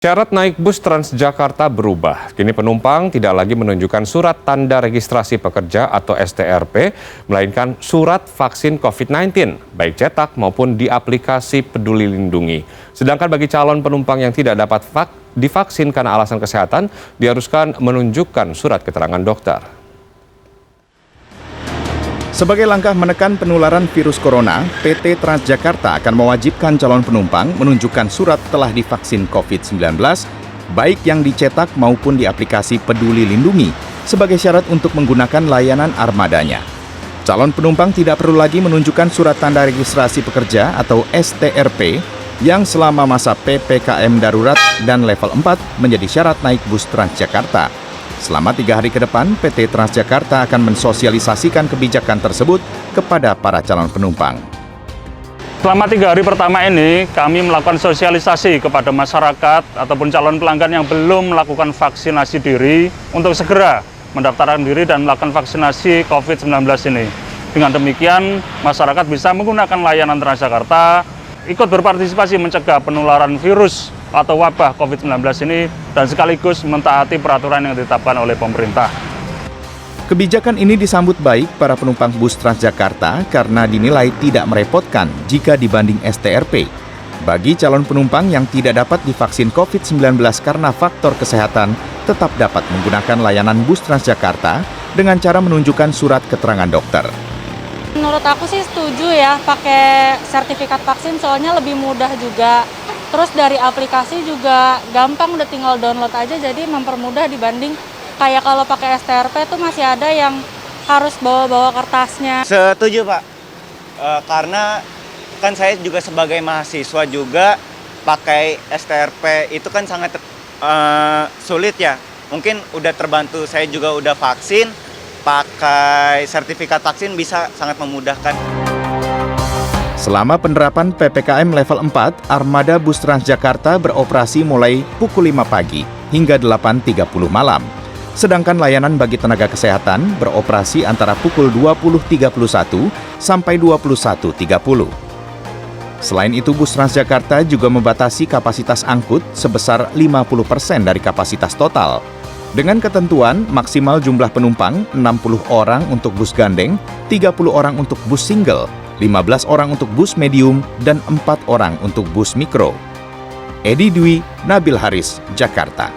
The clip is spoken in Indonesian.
Syarat naik bus Transjakarta berubah. Kini penumpang tidak lagi menunjukkan surat tanda registrasi pekerja atau STRP, melainkan surat vaksin COVID-19, baik cetak maupun di aplikasi Peduli Lindungi. Sedangkan bagi calon penumpang yang tidak dapat divaksin karena alasan kesehatan, diharuskan menunjukkan surat keterangan dokter. Sebagai langkah menekan penularan virus corona, PT Transjakarta akan mewajibkan calon penumpang menunjukkan surat telah divaksin COVID-19, baik yang dicetak maupun di aplikasi Peduli Lindungi, sebagai syarat untuk menggunakan layanan armadanya. Calon penumpang tidak perlu lagi menunjukkan surat tanda registrasi pekerja atau STRP yang selama masa PPKM darurat dan level 4 menjadi syarat naik bus Transjakarta. Selama 3 hari ke depan, PT Transjakarta akan mensosialisasikan kebijakan tersebut kepada para calon penumpang. Selama 3 hari pertama ini, kami melakukan sosialisasi kepada masyarakat ataupun calon pelanggan yang belum melakukan vaksinasi diri untuk segera mendaftarkan diri dan melakukan vaksinasi COVID-19 ini. Dengan demikian, masyarakat bisa menggunakan layanan Transjakarta, ikut berpartisipasi mencegah penularan virus atau wabah COVID-19 ini dan sekaligus mentaati peraturan yang ditetapkan oleh pemerintah. Kebijakan ini disambut baik para penumpang bus Transjakarta karena dinilai tidak merepotkan jika dibanding STRP. Bagi calon penumpang yang tidak dapat divaksin COVID-19 karena faktor kesehatan, tetap dapat menggunakan layanan bus Transjakarta dengan cara menunjukkan surat keterangan dokter. Menurut aku sih setuju ya pakai sertifikat vaksin, soalnya lebih mudah juga. Terus dari aplikasi juga gampang, udah tinggal download aja, jadi mempermudah dibanding kayak kalau pakai STRP tuh masih ada yang harus bawa-bawa kertasnya. Setuju Pak, karena kan saya juga sebagai mahasiswa juga pakai STRP itu kan sangat sulit ya. Mungkin udah terbantu, saya juga udah vaksin, pakai sertifikat vaksin bisa sangat memudahkan. Selama penerapan PPKM level 4, armada bus Transjakarta beroperasi mulai pukul 5 pagi hingga 8.30 malam. Sedangkan layanan bagi tenaga kesehatan beroperasi antara pukul 20.31 sampai 21.30. Selain itu, bus Transjakarta juga membatasi kapasitas angkut sebesar 50% dari kapasitas total. Dengan ketentuan maksimal jumlah penumpang 60 orang untuk bus gandeng, 30 orang untuk bus single, 15 orang untuk bus medium, dan 4 orang untuk bus mikro. Edi Dwi, Nabil Haris, Jakarta.